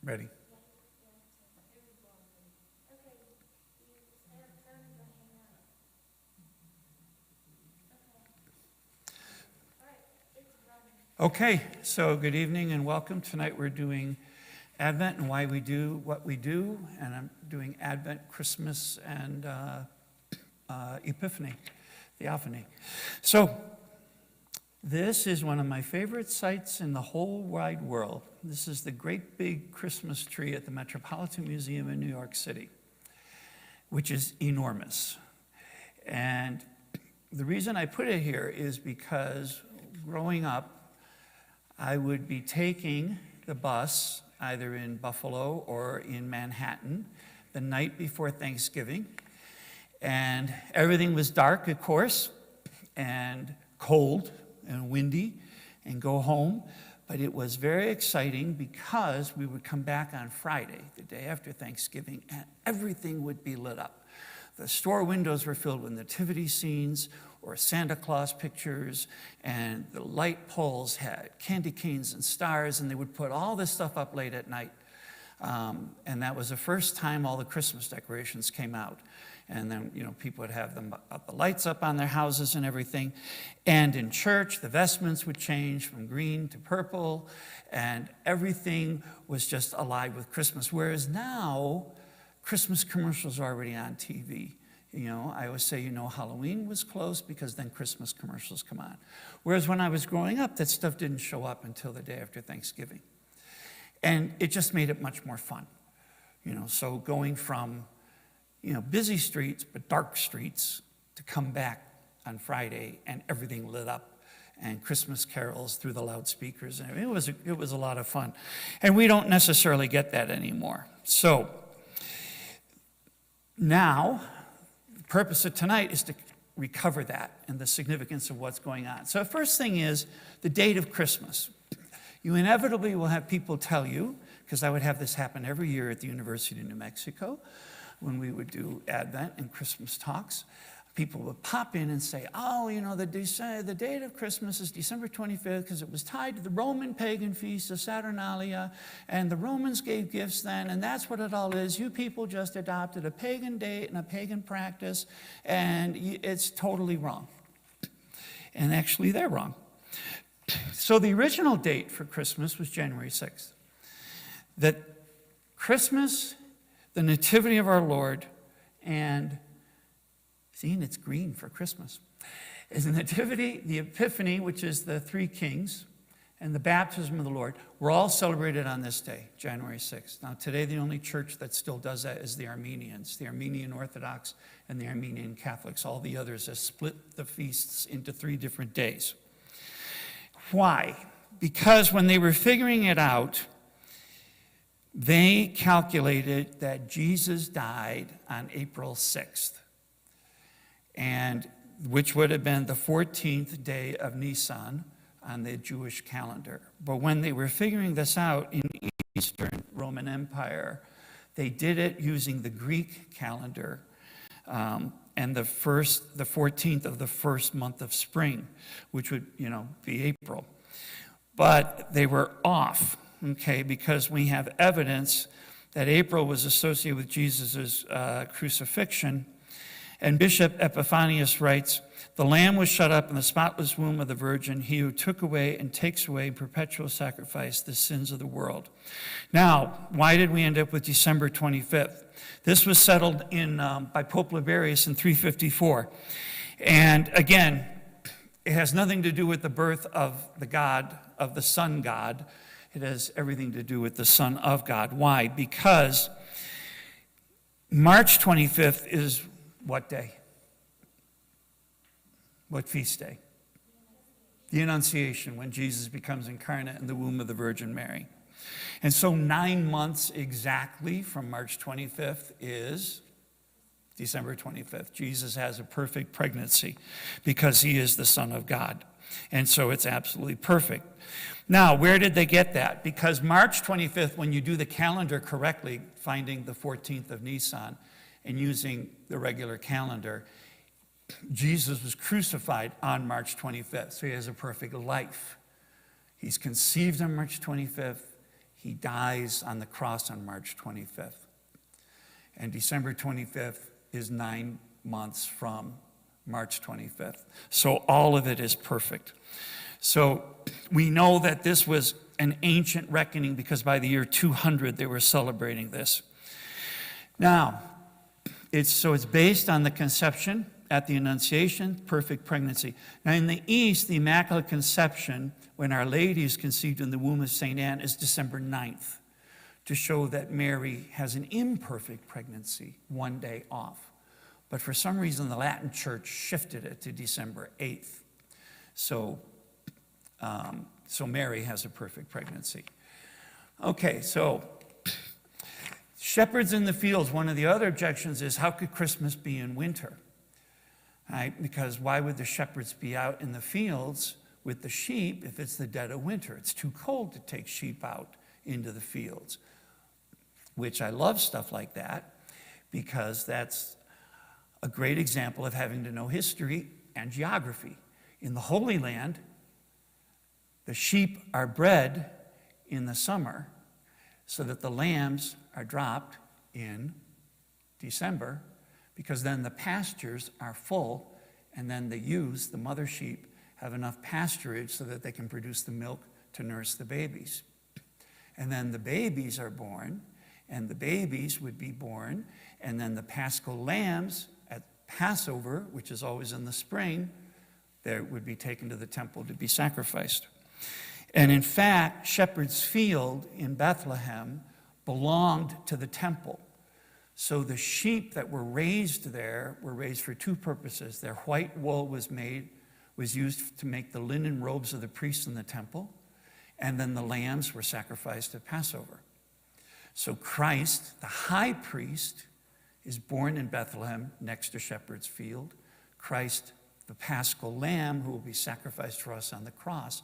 Ready? Okay, so good evening and welcome. Tonight we're doing Advent and why we do what we do, and I'm doing Advent, Christmas, and Epiphany, Theophany. So this is one of my favorite sites in the whole wide world. This is the great big Christmas tree at the Metropolitan Museum in New York City, which is enormous. And the reason I put it here is because growing up, I would be taking the bus either in Buffalo or in Manhattan the night before Thanksgiving. And everything was dark, of course, and cold and windy, and go home. But it was very exciting because we would come back on Friday, the day after Thanksgiving, and everything would be lit up. The store windows were filled with nativity scenes or Santa Claus pictures, and the light poles had candy canes and stars, and they would put all this stuff up late at night. And that was the first time all the Christmas decorations came out. And then, people would have the lights up on their houses and everything. And in church, the vestments would change from green to purple, and everything was just alive with Christmas. Whereas now, Christmas commercials are already on TV. I always say, Halloween was close because then Christmas commercials come on. Whereas when I was growing up, that stuff didn't show up until the day after Thanksgiving. And it just made it much more fun. So going from, busy streets, but dark streets, to come back on Friday and everything lit up and Christmas carols through the loudspeakers. And it was a lot of fun. And we don't necessarily get that anymore. So now, the purpose of tonight is to recover that and the significance of what's going on. So the first thing is the date of Christmas. You inevitably will have people tell you, because I would have this happen every year at the University of New Mexico when we would do Advent and Christmas talks. People would pop in and say, the date of Christmas is December 25th because it was tied to the Roman pagan feast of Saturnalia, and the Romans gave gifts then, and that's what it all is. You people just adopted a pagan date and a pagan practice, and it's totally wrong. And actually, they're wrong. So the original date for Christmas was January 6th. That Christmas, the Nativity of our Lord, and seeing it's green for Christmas, is the Nativity, the Epiphany, which is the three kings, and the baptism of the Lord, were all celebrated on this day, January 6th. Now, today, the only church that still does that is the Armenians, the Armenian Orthodox and the Armenian Catholics. All the others have split the feasts into 3 different days. Why? Because when they were figuring it out, they calculated that Jesus died on April 6th. And which would have been the 14th day of Nisan on the Jewish calendar. But when they were figuring this out in Eastern Roman Empire, they did it using the Greek calendar, and the 14th of the first month of spring, which would, be April. But they were off, okay, because we have evidence that April was associated with Jesus' crucifixion. And Bishop Epiphanius writes, "The Lamb was shut up in the spotless womb of the Virgin, he who took away and takes away in perpetual sacrifice the sins of the world." Now, why did we end up with December 25th? This was settled by Pope Liberius in 354. And again, it has nothing to do with the birth of the Son God. It has everything to do with the Son of God. Why? Because March 25th is what day? What feast day? The Annunciation, when Jesus becomes incarnate in the womb of the Virgin Mary. And so 9 months exactly from March 25th is December 25th. Jesus has a perfect pregnancy because he is the Son of God. And so it's absolutely perfect. Now, where did they get that? Because March 25th, when you do the calendar correctly, finding the 14th of Nisan and using the regular calendar, Jesus was crucified on March 25th, so he has a perfect life. He's conceived on March 25th. He dies on the cross on March 25th. And December 25th is 9 months from March 25th. So all of it is perfect. So we know that this was an ancient reckoning because by the year 200 they were celebrating this. Now, it's based on the conception at the Annunciation, perfect pregnancy. Now in the East, the Immaculate Conception, when Our Lady is conceived in the womb of St. Anne, is December 9th, to show that Mary has an imperfect pregnancy, one day off. But for some reason, the Latin Church shifted it to December 8th. So Mary has a perfect pregnancy. Okay, so shepherds in the fields. One of the other objections is, how could Christmas be in winter? Right? Because why would the shepherds be out in the fields with the sheep if it's the dead of winter? It's too cold to take sheep out into the fields, which I love stuff like that because that's a great example of having to know history and geography. In the Holy Land, the sheep are bred in the summer so that the lambs are dropped in December, because then the pastures are full, and then the ewes, the mother sheep, have enough pasturage so that they can produce the milk to nurse the babies. And then the babies are born, and the babies would be born, and then the paschal lambs at Passover, which is always in the spring, they would be taken to the temple to be sacrificed. And in fact, Shepherd's Field in Bethlehem belonged to the temple. So the sheep that were raised there were raised for two purposes. Their white wool was used to make the linen robes of the priests in the temple, and then the lambs were sacrificed at Passover. So Christ, the high priest, is born in Bethlehem next to Shepherd's Field. Christ, the paschal lamb who will be sacrificed for us on the cross,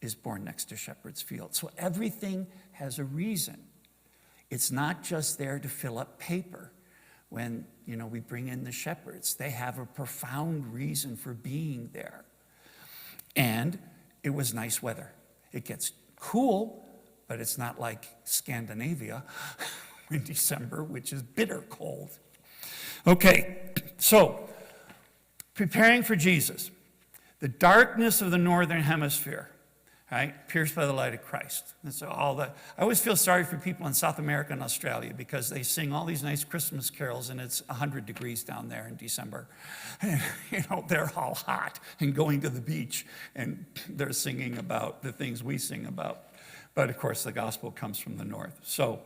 is born next to Shepherd's Field. So everything has a reason. It's not just there to fill up paper. When, we bring in the shepherds, they have a profound reason for being there. And it was nice weather. It gets cool, but it's not like Scandinavia in December, which is bitter cold. Okay, so preparing for Jesus. The darkness of the northern hemisphere, right, pierced by the light of Christ. That's all that. I always feel sorry for people in South America and Australia because they sing all these nice Christmas carols and it's 100 degrees down there in December. And, they're all hot and going to the beach and they're singing about the things we sing about. But of course, the gospel comes from the north. So,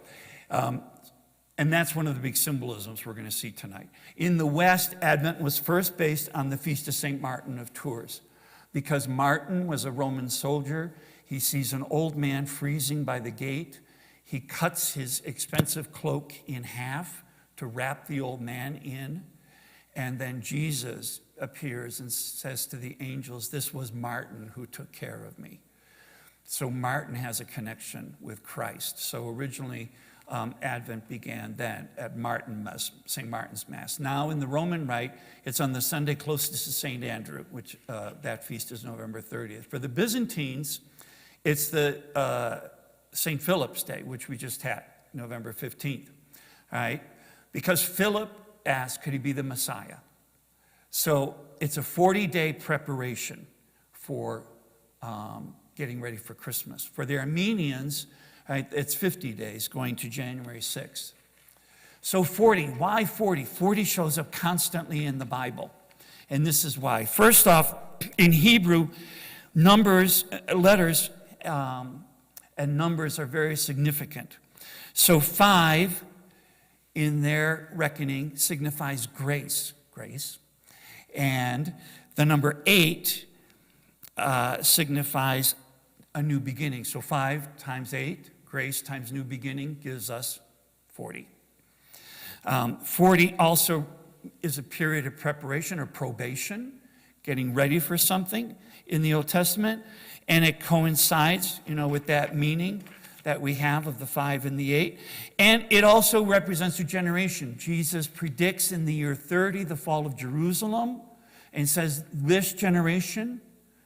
and that's one of the big symbolisms we're going to see tonight. In the West, Advent was first based on the feast of St. Martin of Tours. Because Martin was a Roman soldier, he sees an old man freezing by the gate. He cuts his expensive cloak in half to wrap the old man in. And then Jesus appears and says to the angels, "This was Martin who took care of me." So Martin has a connection with Christ. So originally, Advent began then at St. Martin's Mass. Now in the Roman Rite, it's on the Sunday closest to St. Andrew, which that feast is November 30th. For the Byzantines, it's the St. Philip's Day, which we just had, November 15th, right? Because Philip asked, could he be the Messiah? So it's a 40-day preparation for getting ready for Christmas. For the Armenians, right, it's 50 days going to January 6th. So 40, why 40? 40 shows up constantly in the Bible. And this is why. First off, in Hebrew, letters, and numbers are very significant. So 5 in their reckoning signifies grace. And the number 8 signifies a new beginning. So 5 times 8, grace times new beginning, gives us 40. 40 also is a period of preparation or probation, getting ready for something in the Old Testament. And it coincides, with that meaning that we have of the 5 and the 8. And it also represents a generation. Jesus predicts in the year 30 the fall of Jerusalem and says this generation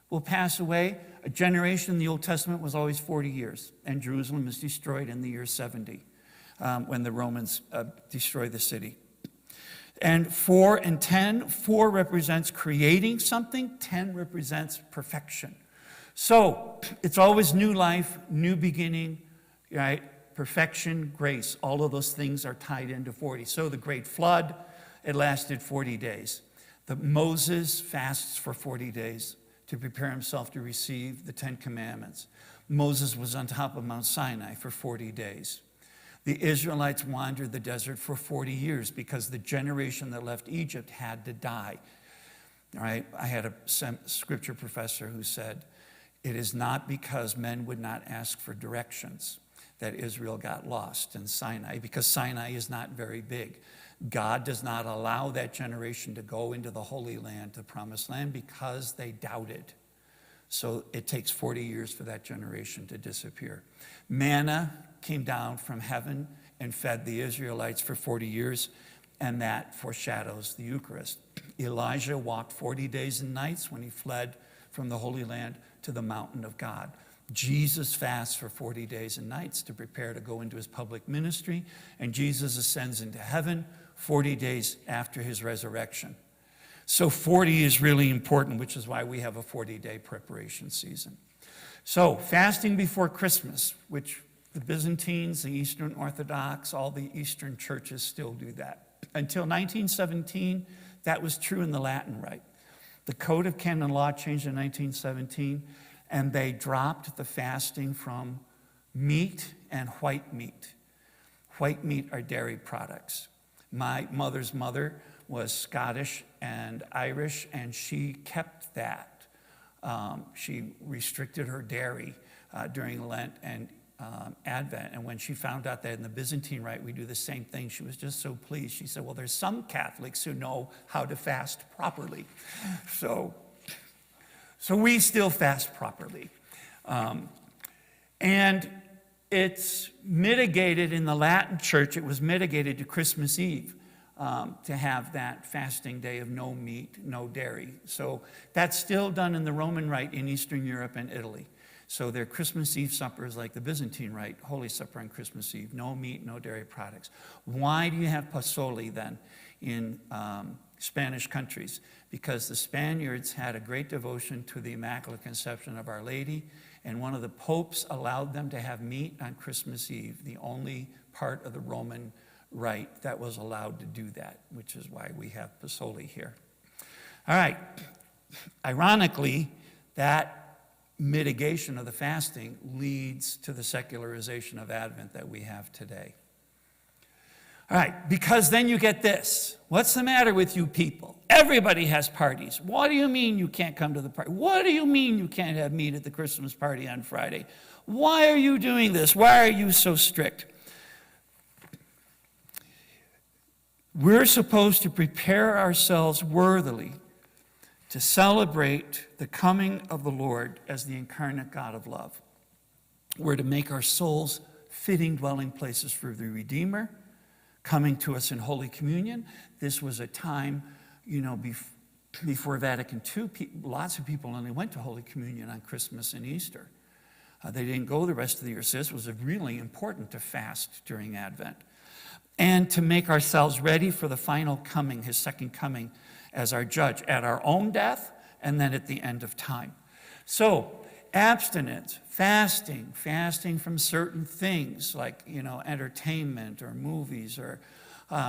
will pass away. A generation in the Old Testament was always 40 years, and Jerusalem is destroyed in the year 70 when the Romans destroy the city. And 4 and 10, 4 represents creating something, 10 represents perfection. So it's always new life, new beginning, right? Perfection, grace, all of those things are tied into 40. So the great flood, it lasted 40 days. Moses fasts for 40 days to prepare himself to receive the 10 commandments. Moses was on top of Mount Sinai for 40 days. The Israelites wandered the desert for 40 years because the generation that left Egypt had to die. All right? I had a scripture professor who said, it is not because men would not ask for directions that Israel got lost in Sinai, because Sinai is not very big. God does not allow that generation to go into the Holy Land, the Promised Land, because they doubted. So it takes 40 years for that generation to disappear. Manna came down from heaven and fed the Israelites for 40 years, and that foreshadows the Eucharist. Elijah walked 40 days and nights when he fled from the Holy Land to the mountain of God. Jesus fasts for 40 days and nights to prepare to go into his public ministry, and Jesus ascends into heaven 40 days after his resurrection. So 40 is really important, which is why we have a 40-day preparation season. So fasting before Christmas, which the Byzantines, the Eastern Orthodox, all the Eastern churches still do that. Until 1917, that was true in the Latin Rite. The Code of Canon Law changed in 1917, and they dropped the fasting from meat and white meat. White meat are dairy products. My mother's mother was Scottish and Irish, and she kept that. She restricted her dairy during Lent and Advent. And when she found out that in the Byzantine Rite we do the same thing, she was just so pleased. She said, well, there's some Catholics who know how to fast properly. So we still fast properly. And it's mitigated in the Latin Church, it was mitigated to Christmas Eve to have that fasting day of no meat, no dairy. So that's still done in the Roman Rite in Eastern Europe and Italy. So their Christmas Eve supper is like the Byzantine Rite, Holy Supper on Christmas Eve, no meat, no dairy products. Why do you have pozole then in Spanish countries? Because the Spaniards had a great devotion to the Immaculate Conception of Our Lady, and one of the popes allowed them to have meat on Christmas Eve, the only part of the Roman Rite that was allowed to do that, which is why we have pozole here. All right. Ironically, that mitigation of the fasting leads to the secularization of Advent that we have today. All right, because then you get this. What's the matter with you people? Everybody has parties. What do you mean you can't come to the party? What do you mean you can't have meat at the Christmas party on Friday? Why are you doing this? Why are you so strict? We're supposed to prepare ourselves worthily to celebrate the coming of the Lord as the incarnate God of love. We're to make our souls fitting dwelling places for the Redeemer, coming to us in Holy Communion. This was a time, before Vatican II, lots of people only went to Holy Communion on Christmas and Easter. They didn't go the rest of the year, so this was really important to fast during Advent. And to make ourselves ready for the final coming, his second coming, as our judge at our own death and then at the end of time. So abstinence, fasting from certain things like, entertainment or movies or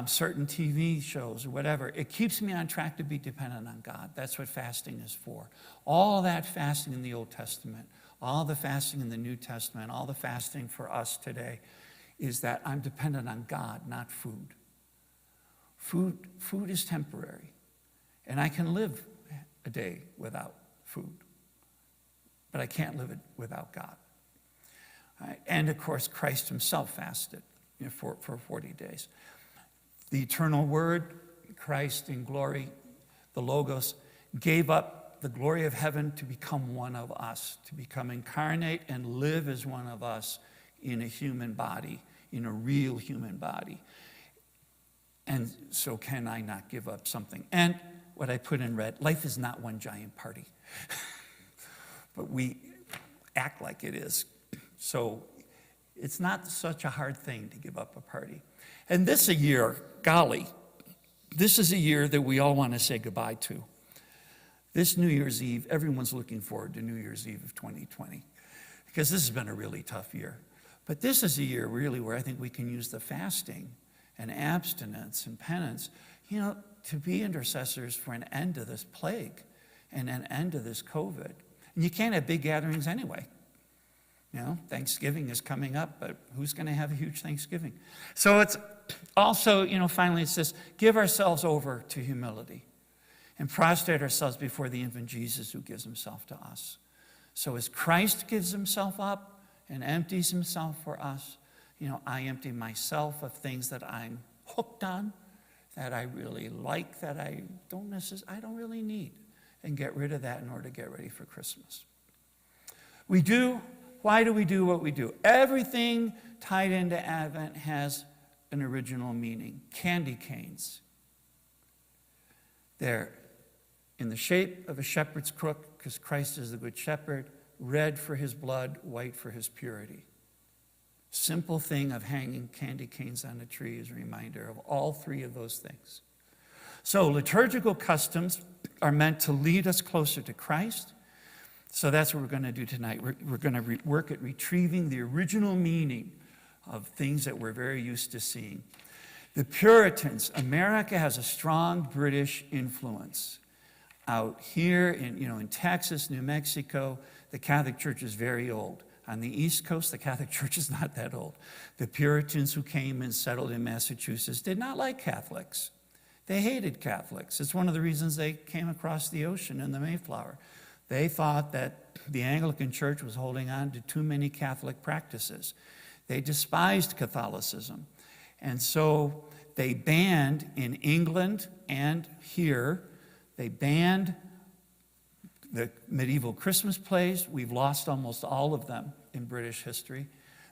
certain TV shows or whatever. It keeps me on track to be dependent on God. That's what fasting is for. All that fasting in the Old Testament, all the fasting in the New Testament, all the fasting for us today is that I'm dependent on God, not food. Food is temporary. And I can live a day without food, but I can't live it without God. Right? And of course, Christ himself fasted for 40 days. The eternal Word, Christ in glory, the Logos, gave up the glory of heaven to become one of us, to become incarnate and live as one of us in a human body, in a real human body. And so can I not give up something? And what I put in red, life is not one giant party. But act like it is. So it's not such a hard thing to give up a party. And this a year, golly, this is a year that we all want to say goodbye to. This New Year's Eve, everyone's looking forward to New Year's Eve of 2020 because this has been a really tough year. But this is a year really where I think we can use the fasting and abstinence and penance, to be intercessors for an end to this plague and an end to this COVID. And you can't have big gatherings anyway. Thanksgiving is coming up, but who's going to have a huge Thanksgiving? So it's also, finally it says, give ourselves over to humility and prostrate ourselves before the infant Jesus who gives himself to us. So as Christ gives himself up and empties himself for us, I empty myself of things that I'm hooked on, that I really like, that I don't really need, and get rid of that in order to get ready for Christmas. Why do we do what we do? Everything tied into Advent has an original meaning. Candy canes. They're in the shape of a shepherd's crook, because Christ is the good shepherd, red for his blood, white for his purity. Simple thing of hanging candy canes on a tree is a reminder of all three of those things. So liturgical customs are meant to lead us closer to Christ. So that's what we're going to do tonight. We're going to work at retrieving the original meaning of things that we're very used to seeing. The Puritans, America has a strong British influence. Out here in Texas, New Mexico, the Catholic Church is very old. On the East Coast, the Catholic Church is not that old. The Puritans who came and settled in Massachusetts did not like Catholics. They hated Catholics. It's one of the reasons they came across the ocean in the Mayflower. They thought that the Anglican Church was holding on to too many Catholic practices. They despised Catholicism. And so they banned in England and here, they banned the medieval Christmas plays. We've lost almost all of them in British history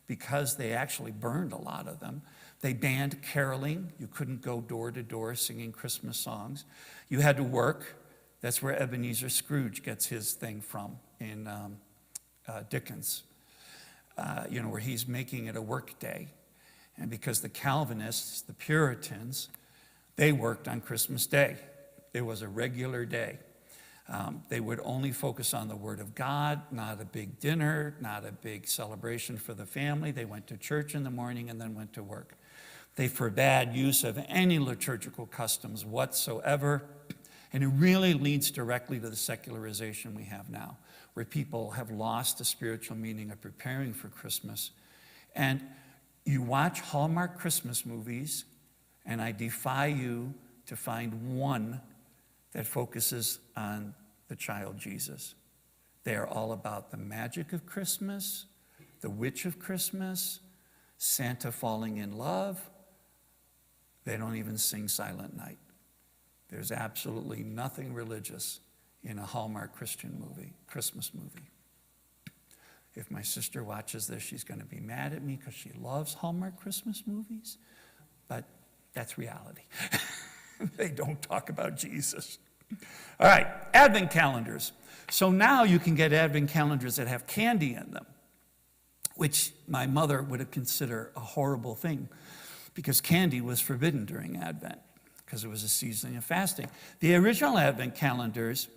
because they actually burned a lot of them. They banned caroling. You couldn't go door to door singing Christmas songs. You had to work. That's where Ebenezer Scrooge gets his thing from in Dickens, where he's making it a work day. And because the Calvinists, the Puritans, they worked on Christmas Day. It was a regular day. They would only focus on the Word of God, not a big dinner, not a big celebration for the family. They went to church in the morning and then went to work. They forbade use of any liturgical customs whatsoever. And it really leads directly to the secularization we have now, where people have lost the spiritual meaning of preparing for Christmas. And you watch Hallmark Christmas movies, and I defy you to find one that focuses on the child Jesus. They are all about the magic of Christmas, the witch of Christmas, Santa falling in love. They don't even sing Silent Night. There's absolutely nothing religious in a Hallmark Christmas movie. If my sister watches this, she's going to be mad at me because she loves Hallmark Christmas movies, but that's reality. They don't talk about Jesus. All right, Advent calendars. So now you can get Advent calendars that have candy in them, which my mother would have considered a horrible thing because candy was forbidden during Advent because it was a season of fasting. The original Advent calendars,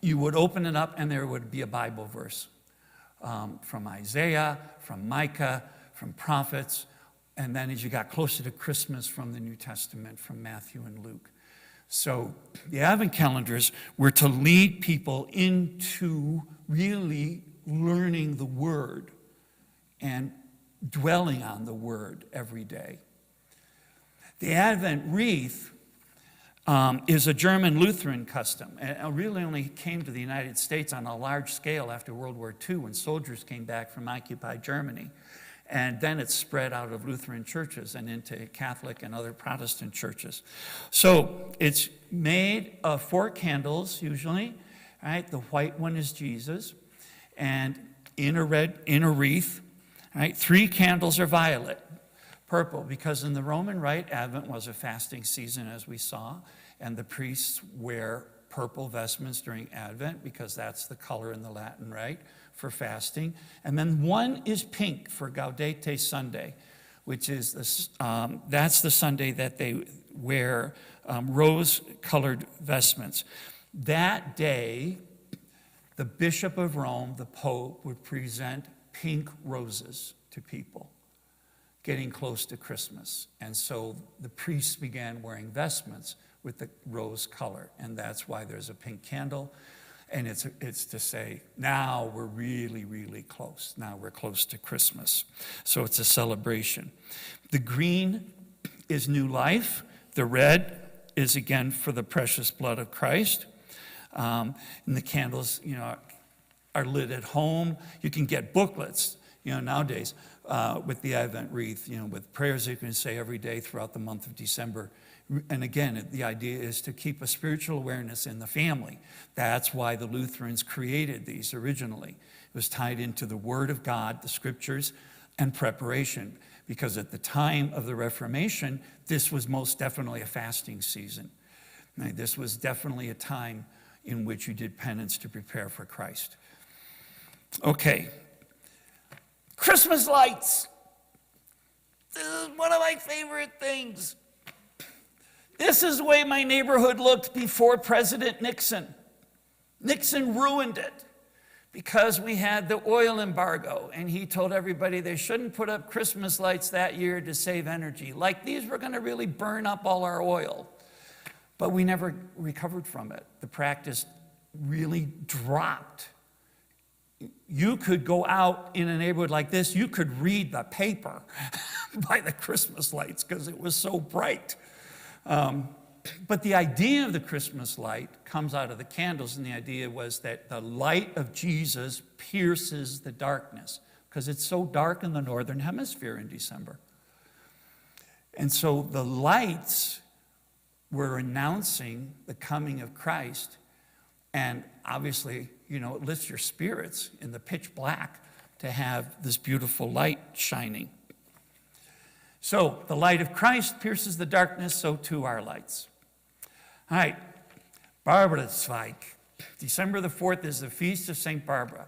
you would open it up and there would be a Bible verse from Isaiah, from Micah, from prophets, and then as you got closer to Christmas from the New Testament, from Matthew and Luke. So the Advent calendars were to lead people into really learning the Word and dwelling on the Word every day. The Advent wreath is a German Lutheran custom. It really only came to the United States on a large scale after World War II when soldiers came back from occupied Germany. And then it spread out of Lutheran churches and into Catholic and other Protestant churches. So it's made of 4 candles usually, right? The white one is Jesus. And in a wreath, right? 3 candles are violet, purple, because in the Roman Rite, Advent was a fasting season, as we saw, and the priests wear purple vestments during Advent because that's the color in the Latin rite for fasting. And then one is pink for Gaudete Sunday, which is that's the Sunday that they wear rose-colored vestments. That day, the Bishop of Rome, the Pope, would present pink roses to people, getting close to Christmas. And so the priests began wearing vestments with the rose color, and that's why there's a pink candle. And it's to say, now we're really, really close. Now we're close to Christmas. So it's a celebration. The green is new life. The red is, again, for the precious blood of Christ. And the candles, are lit at home. You can get booklets, nowadays with the Advent wreath, with prayers you can say every day throughout the month of December. And again, the idea is to keep a spiritual awareness in the family. That's why the Lutherans created these originally. It was tied into the Word of God, the Scriptures, and preparation. Because at the time of the Reformation, this was most definitely a fasting season. Now, this was definitely a time in which you did penance to prepare for Christ. Okay. Christmas lights. This is one of my favorite things. This is the way my neighborhood looked before President Nixon. Nixon ruined it because we had the oil embargo, and he told everybody they shouldn't put up Christmas lights that year to save energy. Like these were going to really burn up all our oil. But we never recovered from it. The practice really dropped. You could go out in a neighborhood like this, you could read the paper by the Christmas lights because it was so bright. But the idea of the Christmas light comes out of the candles, and the idea was that the light of Jesus pierces the darkness because it's so dark in the northern hemisphere in December. And so the lights were announcing the coming of Christ, and obviously, it lifts your spirits in the pitch black to have this beautiful light shining. So the light of Christ pierces the darkness, so too our lights. All right, Barbarazweig. December the 4th is the feast of St. Barbara,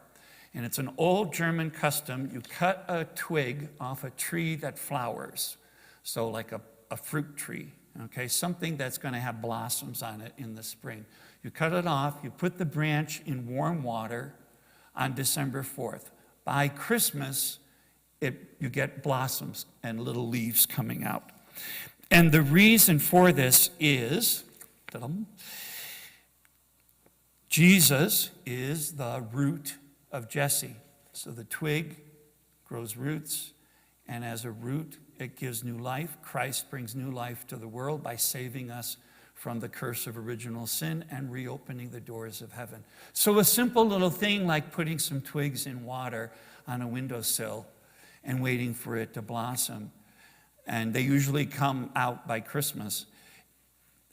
and it's an old German custom. You cut a twig off a tree that flowers, so like a fruit tree, okay, something that's going to have blossoms on it in the spring. You cut it off, you put the branch in warm water on December 4th. By Christmas, you get blossoms and little leaves coming out. And the reason for this is, Jesus is the root of Jesse. So the twig grows roots, and as a root, it gives new life. Christ brings new life to the world by saving us from the curse of original sin and reopening the doors of heaven. So a simple little thing like putting some twigs in water on a windowsill and waiting for it to blossom, and they usually come out by Christmas.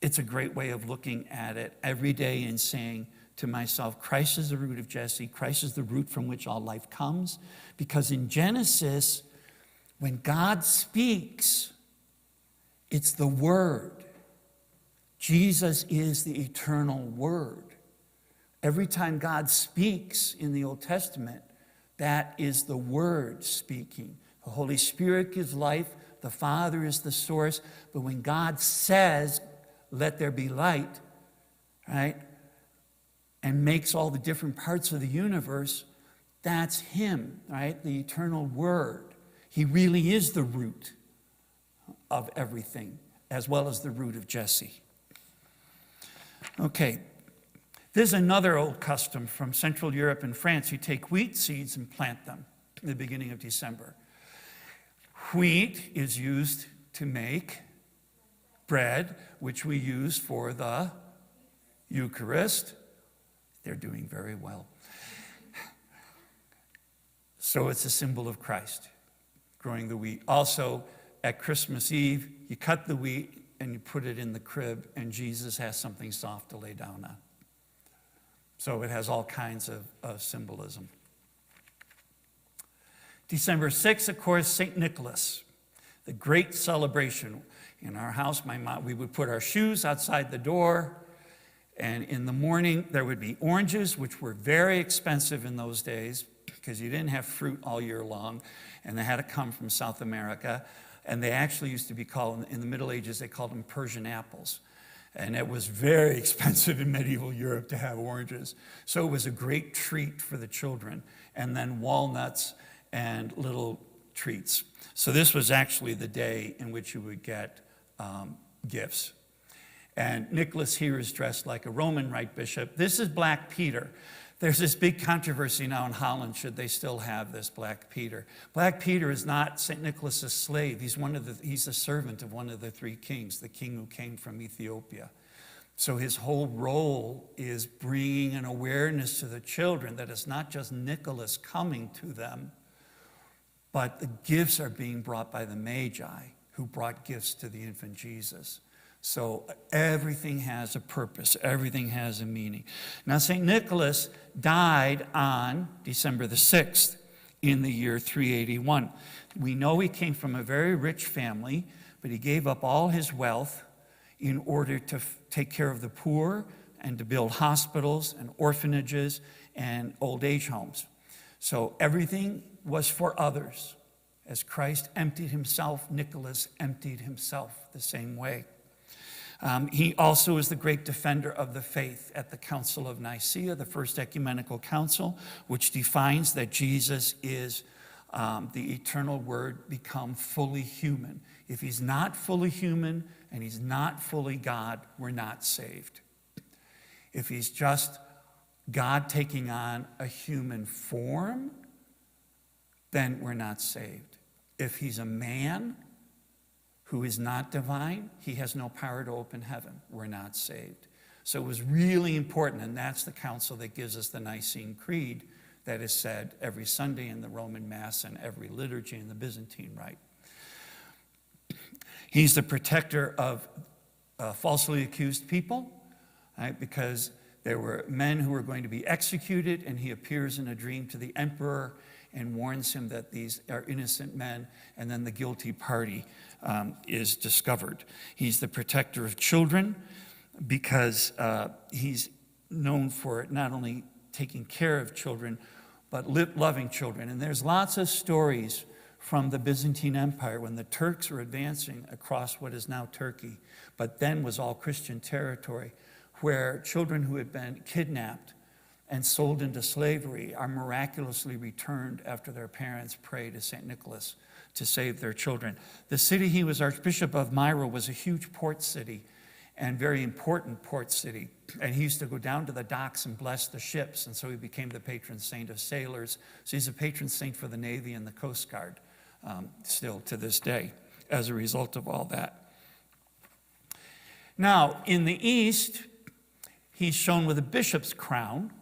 It's a great way of looking at it every day and saying to myself, Christ is the root of Jesse. Christ is the root from which all life comes. Because in Genesis, when God speaks, it's the Word. Jesus is the eternal Word. Every time God speaks in the Old Testament, that is the Word speaking. The Holy Spirit gives life. The Father is the source. But when God says, let there be light, right, and makes all the different parts of the universe, that's Him, right, the eternal Word. He really is the root of everything, as well as the root of Jesse. Okay, there's another old custom from Central Europe and France. You take wheat seeds and plant them in the beginning of December. Wheat is used to make bread, which we use for the Eucharist. They're doing very well. So it's a symbol of Christ, growing the wheat. Also, at Christmas Eve, you cut the wheat and you put it in the crib, and Jesus has something soft to lay down on. So it has all kinds of symbolism. December 6th, of course, St. Nicholas, the great celebration. In our house, my mom, we would put our shoes outside the door, And in the morning, there would be oranges, which were very expensive in those days because you didn't have fruit all year long, and they had to come from South America. And they actually used to be called, in the Middle Ages, they called them Persian apples. And it was very expensive in medieval Europe to have oranges. So it was a great treat for the children. And then walnuts and little treats. So this was actually the day in which you would get gifts. And Nicholas here is dressed like a Roman Rite bishop. This is Black Peter. There's this big controversy now in Holland, should they still have this Black Peter. Black Peter is not St. Nicholas's slave. He's a servant of one of the three kings, the king who came from Ethiopia. So his whole role is bringing an awareness to the children that it's not just Nicholas coming to them, but the gifts are being brought by the Magi, who brought gifts to the infant Jesus. So everything has a purpose. Everything has a meaning. Now, St. Nicholas died on December the 6th in the year 381. We know he came from a very rich family, but he gave up all his wealth in order to take care of the poor and to build hospitals and orphanages and old age homes. So everything was for others. As Christ emptied himself, Nicholas emptied himself the same way. He also is the great defender of the faith at the Council of Nicaea, the first ecumenical council, which defines that Jesus is the eternal Word become fully human. If he's not fully human and he's not fully God, we're not saved. If he's just God taking on a human form, then we're not saved. If he's a man who is not divine, he has no power to open heaven. We're not saved. So it was really important, and that's the council that gives us the Nicene Creed that is said every Sunday in the Roman Mass and every liturgy in the Byzantine Rite. He's the protector of falsely accused people, right? Because there were men who were going to be executed, and he appears in a dream to the emperor and warns him that these are innocent men, and then the guilty party is discovered. He's the protector of children because he's known for not only taking care of children, but loving children. And there's lots of stories from the Byzantine Empire when the Turks were advancing across what is now Turkey, but then was all Christian territory, where children who had been kidnapped and sold into slavery are miraculously returned after their parents pray to St. Nicholas to save their children. The city he was Archbishop of, Myra, was a huge port city and very important port city. And he used to go down to the docks and bless the ships, and so he became the patron saint of sailors. So he's a patron saint for the Navy and the Coast Guard still to this day as a result of all that. Now, in the East, he's shown with a bishop's crown,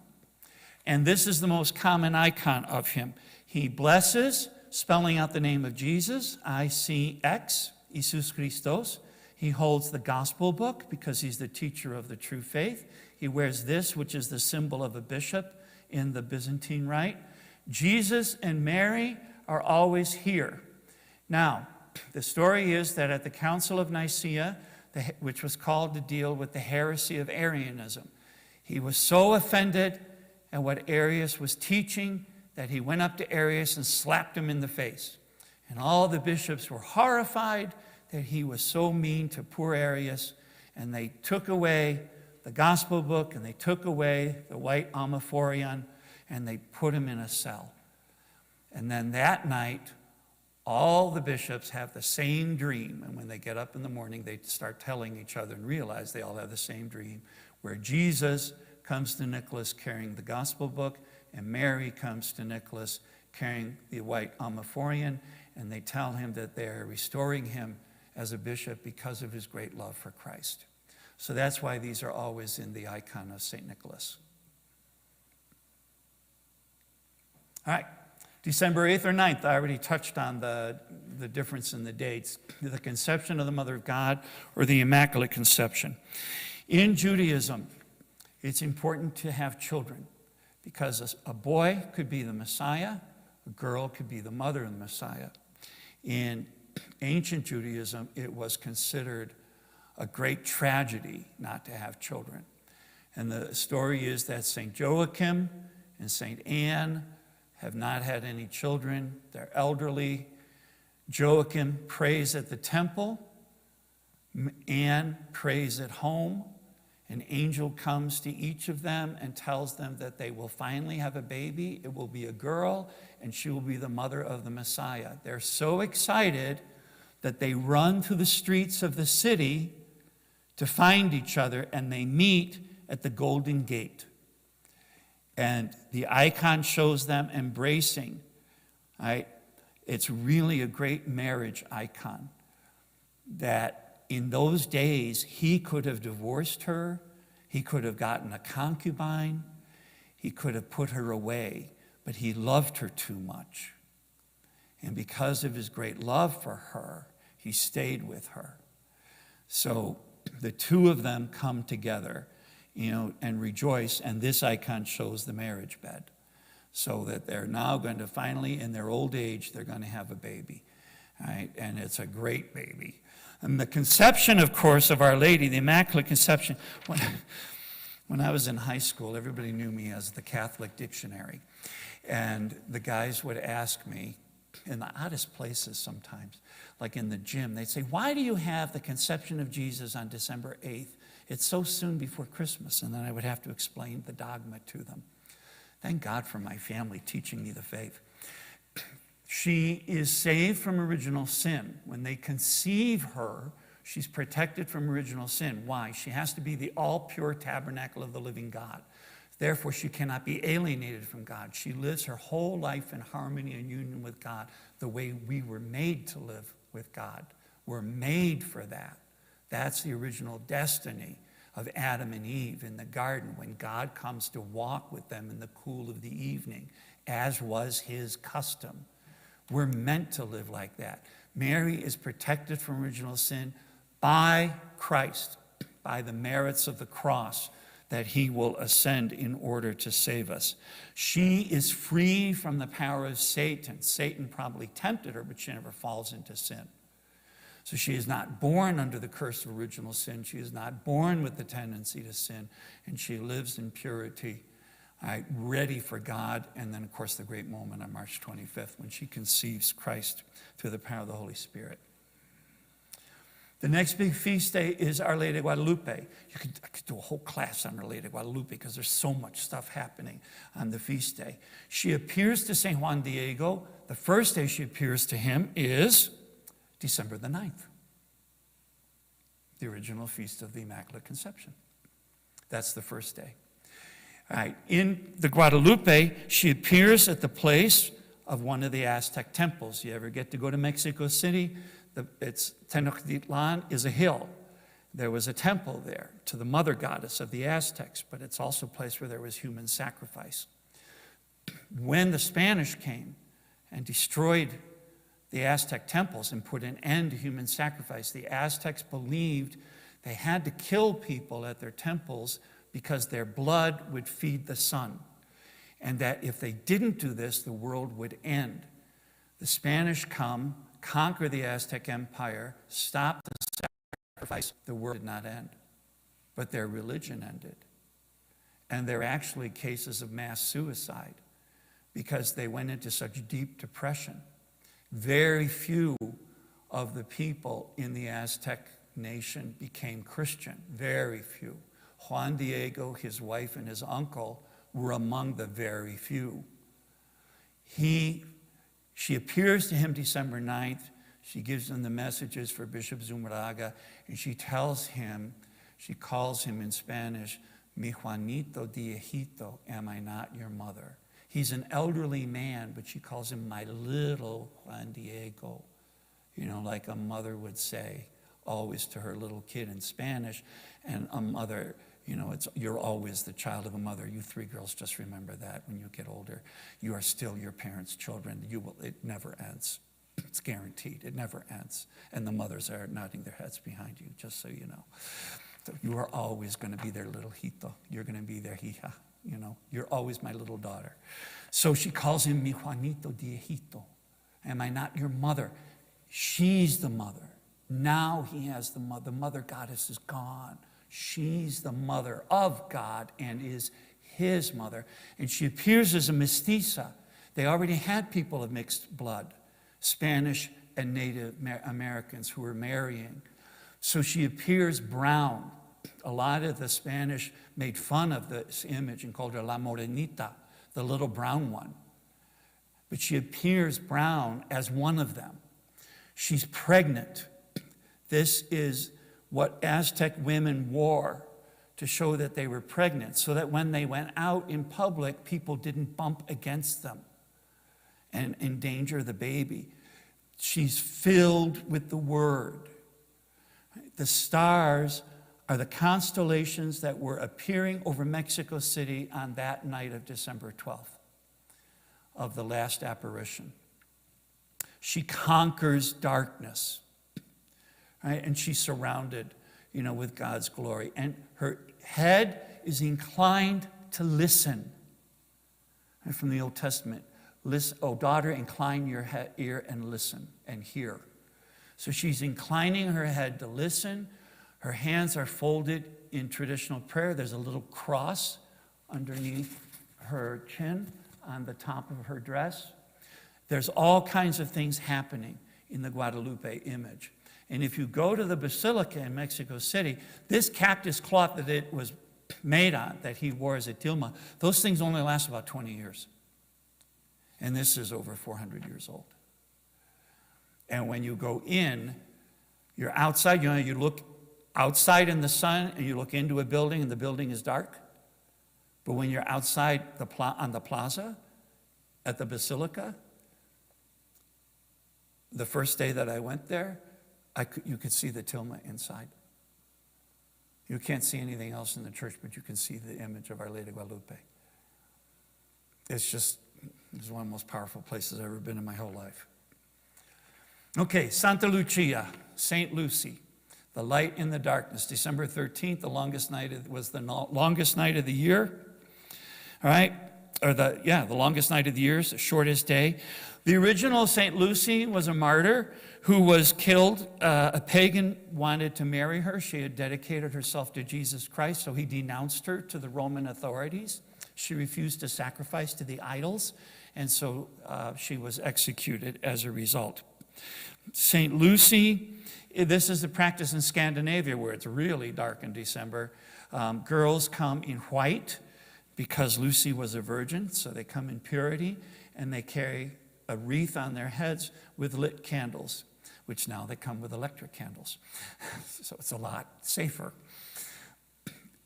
and this is the most common icon of him. He blesses, spelling out the name of Jesus, ICX, Jesus Christos. He holds the gospel book because he's the teacher of the true faith. He wears this, which is the symbol of a bishop in the Byzantine Rite. Jesus and Mary are always here. Now, the story is that at the Council of Nicaea, which was called to deal with the heresy of Arianism, he was so offended at what Arius was teaching that he went up to Arius and slapped him in the face. And all the bishops were horrified that he was so mean to poor Arius, and they took away the gospel book, and they took away the white amaphorion, and they put him in a cell. And then that night, all the bishops have the same dream, and when they get up in the morning, they start telling each other and realize they all have the same dream, where Jesus comes to Nicholas carrying the gospel book, and Mary comes to Nicholas carrying the white amaphorion, and they tell him that they're restoring him as a bishop because of his great love for Christ. So that's why these are always in the icon of St. Nicholas. All right, December 8th or 9th, I already touched on the difference in the dates, the conception of the Mother of God or the Immaculate Conception. In Judaism, it's important to have children because a boy could be the Messiah, a girl could be the mother of the Messiah. In ancient Judaism, it was considered a great tragedy not to have children. And the story is that St. Joachim and St. Anne have not had any children. They're elderly. Joachim prays at the temple. Anne prays at home. An angel comes to each of them and tells them that they will finally have a baby. It will be a girl, and she will be the mother of the Messiah. They're so excited that they run through the streets of the city to find each other, and they meet at the Golden Gate. And the icon shows them embracing. Right? It's really a great marriage icon that in those days he could have divorced her, he could have gotten a concubine, he could have put her away, but he loved her too much. And because of his great love for her, he stayed with her. So the two of them come together, and rejoice, and this icon shows the marriage bed, so that they're now going to finally, in their old age, they're going to have a baby, right? And it's a great baby. And the conception, of course, of Our Lady, the Immaculate Conception, when I was in high school, everybody knew me as the Catholic Dictionary, and the guys would ask me, in the oddest places sometimes, like in the gym, they'd say, why do you have the conception of Jesus on December 8th? It's so soon before Christmas. And then I would have to explain the dogma to them. Thank God for my family teaching me the faith. She is saved from original sin. When they conceive her, she's protected from original sin. Why? She has to be the all-pure tabernacle of the living God. Therefore, she cannot be alienated from God. She lives her whole life in harmony and union with God, the way we were made to live with God. We're made for that. That's the original destiny of Adam and Eve in the garden, when God comes to walk with them in the cool of the evening, as was his custom. We're meant to live like that. Mary is protected from original sin by Christ, by the merits of the cross, that he will ascend in order to save us. She is free from the power of Satan. Satan probably tempted her, but she never falls into sin. So she is not born under the curse of original sin. She is not born with the tendency to sin. And she lives in purity, ready for God. And then, of course, the great moment on March 25th when she conceives Christ through the power of the Holy Spirit. The next big feast day is Our Lady of Guadalupe. I could do a whole class on Our Lady of Guadalupe because there's so much stuff happening on the feast day. She appears to St. Juan Diego. The first day she appears to him is December the 9th, the original feast of the Immaculate Conception. That's the first day. All right. In the Guadalupe, she appears at the place of one of the Aztec temples. You ever get to go to Mexico City? Tenochtitlan is a hill. There was a temple there to the mother goddess of the Aztecs, but it's also a place where there was human sacrifice. When the Spanish came and destroyed the Aztec temples and put an end to human sacrifice, the Aztecs believed they had to kill people at their temples because their blood would feed the sun, and that if they didn't do this, the world would end. The Spanish come, conquer the Aztec Empire, stop the sacrifice. The world did not end, but their religion ended. And there are actually cases of mass suicide because they went into such deep depression. Very few of the people in the Aztec nation became Christian, very few. Juan Diego, his wife, and his uncle were among the very few. She appears to him December 9th. She gives him the messages for Bishop Zumarraga, and she calls him in Spanish, Mi Juanito Diejito, am I not your mother? He's an elderly man, but she calls him my little Juan Diego, like a mother would say always to her little kid in Spanish. And a mother, you're always the child of a mother. You three girls, just remember that when you get older. You are still your parents' children. It never ends. It's guaranteed. It never ends. And the mothers are nodding their heads behind you, just so you know. So you are always going to be their little hito. You're going to be their hija. You're always my little daughter. So she calls him Mi Juanito Diejito. Am I not your mother? She's the mother. Now he has the mother. The mother goddess is gone. She's the mother of God and is his mother. And she appears as a mestiza. They already had people of mixed blood, Spanish and Native Americans who were marrying. So she appears brown. A lot of the Spanish made fun of this image and called her La Morenita, the little brown one. But she appears brown as one of them. She's pregnant. This is what Aztec women wore to show that they were pregnant, so that when they went out in public, people didn't bump against them and endanger the baby. She's filled with the word. The stars are the constellations that were appearing over Mexico City on that night of December 12th of the last apparition. She conquers darkness, right? And she's surrounded, with God's glory. And her head is inclined to listen. And from the Old Testament, listen, O daughter, incline your ear and listen and hear. So she's inclining her head to listen. Her hands are folded in traditional prayer. There's a little cross underneath her chin on the top of her dress. There's all kinds of things happening in the Guadalupe image. And if you go to the Basilica in Mexico City, this cactus cloth that it was made on, that he wore as a tilma, those things only last about 20 years. And this is over 400 years old. And when you go in, you're outside, you look outside in the sun and you look into a building and the building is dark. But when you're outside on the plaza at the Basilica, the first day that I went there, you could see the tilma inside. You can't see anything else in the church, but you can see the image of Our Lady of Guadalupe. It's one of the most powerful places I've ever been in my whole life. Okay, Santa Lucia, Saint Lucy, the light in the darkness. December 13th, the longest night was the longest night of the year. All right, the longest night of the year, the shortest day. The original Saint Lucy was a martyr who was killed. A pagan wanted to marry her. She had dedicated herself to Jesus Christ, so he denounced her to the Roman authorities. She refused to sacrifice to the idols, and so she was executed as a result. Saint Lucy, this is a practice in Scandinavia where it's really dark in December. Girls come in white because Lucy was a virgin, so they come in purity, and they carry a wreath on their heads with lit candles, which now they come with electric candles. So it's a lot safer.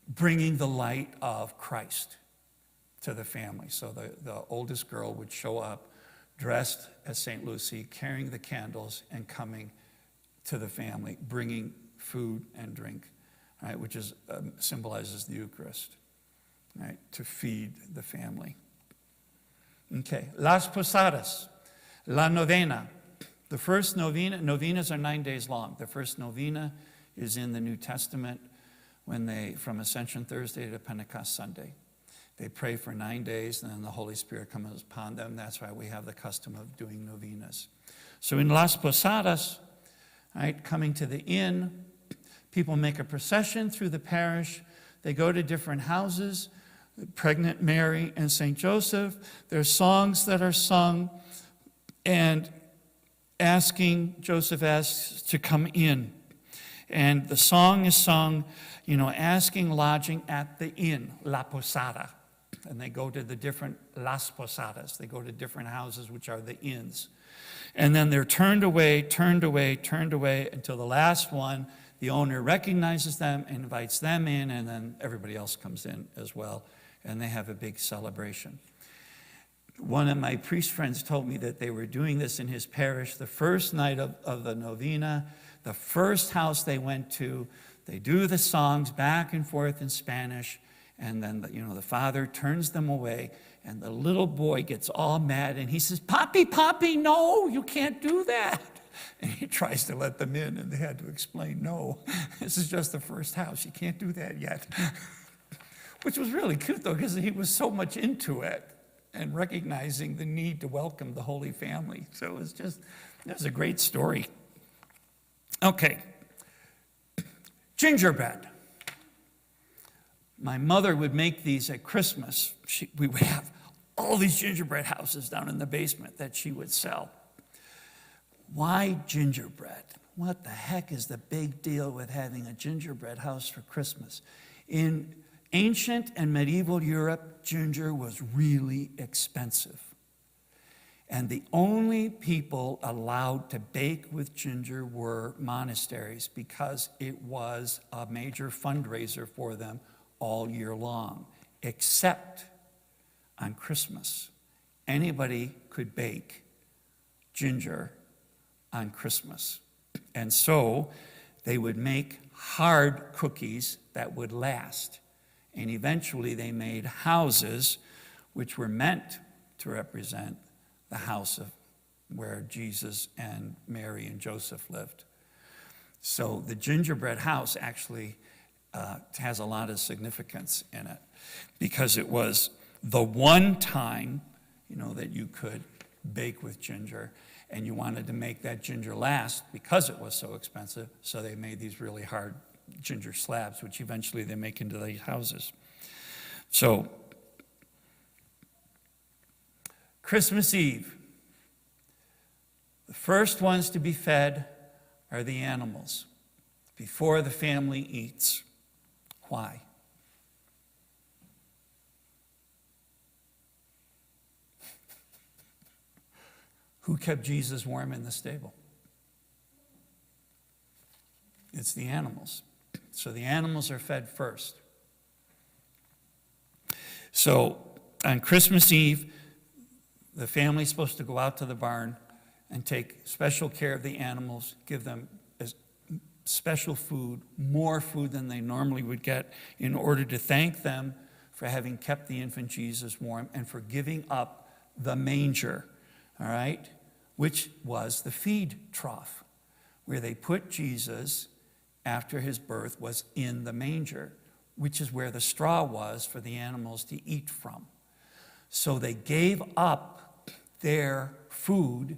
Bringing the light of Christ to the family. So the oldest girl would show up dressed as St. Lucy, carrying the candles and coming to the family, bringing food and drink, right, which symbolizes the Eucharist, right, to feed the family. Okay, Las Posadas, La Novena. The first novena, novenas are 9 days long. The first novena is in the New Testament from Ascension Thursday to Pentecost Sunday. They pray for 9 days, and then the Holy Spirit comes upon them. That's why we have the custom of doing novenas. So in Las Posadas, right, coming to the inn, people make a procession through the parish. They go to different houses, pregnant Mary and St. Joseph. There's songs that are sung, and Joseph asks to come in. And the song is sung, asking lodging at the inn, La Posada. And they go to the different Las Posadas. They go to different houses, which are the inns. And then they're turned away until the last one, the owner recognizes them, invites them in, and then everybody else comes in as well. And they have a big celebration. One of my priest friends told me that they were doing this in his parish the first night of the novena. The first house they went to, they do the songs back and forth in Spanish, and then the father turns them away, and the little boy gets all mad, and he says, Papi, no, you can't do that. And he tries to let them in, and they had to explain, no, this is just the first house. You can't do that yet. Which was really cute, though, because he was so much into it and recognizing the need to welcome the Holy Family. So it was a great story. Okay. Gingerbread. My mother would make these at Christmas. We would have all these gingerbread houses down in the basement that she would sell. Why gingerbread? What the heck is the big deal with having a gingerbread house for Christmas? In ancient and medieval Europe, ginger was really expensive. And the only people allowed to bake with ginger were monasteries because it was a major fundraiser for them all year long, except on Christmas. Anybody could bake ginger on Christmas. And so they would make hard cookies that would last. And eventually they made houses which were meant to represent the house of where Jesus and Mary and Joseph lived. So the gingerbread house actually has a lot of significance in it because it was the one time, that you could bake with ginger, and you wanted to make that ginger last because it was so expensive. So they made these really hard ginger slabs, which eventually they make into these houses. So Christmas Eve, the first ones to be fed are the animals before the family eats. Why? Who kept Jesus warm in the stable? It's the animals. So the animals are fed first. So on Christmas Eve, the family's supposed to go out to the barn and take special care of the animals, give them special food, more food than they normally would get, in order to thank them for having kept the infant Jesus warm and for giving up the manger, all right, which was the feed trough, where they put Jesus after his birth was in the manger, which is where the straw was for the animals to eat from. So they gave up their food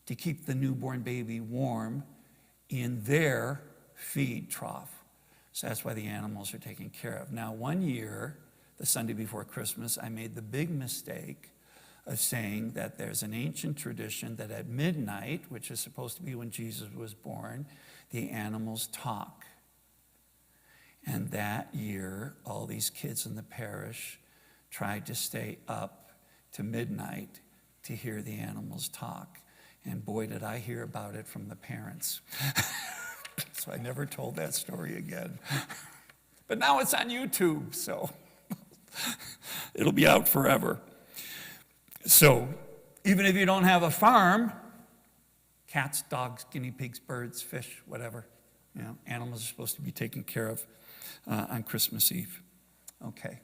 to keep the newborn baby warm in their feed trough. So that's why the animals are taken care of. Now, one year, the Sunday before Christmas, I made the big mistake of saying that there's an ancient tradition that at midnight, which is supposed to be when Jesus was born, the animals talk. And that year, all these kids in the parish tried to stay up to midnight to hear the animals talk. And boy, did I hear about it from the parents. So I never told that story again. But now it's on YouTube, so it'll be out forever. So even if you don't have a farm, cats, dogs, guinea pigs, birds, fish, whatever, animals are supposed to be taken care of on Christmas Eve. Okay.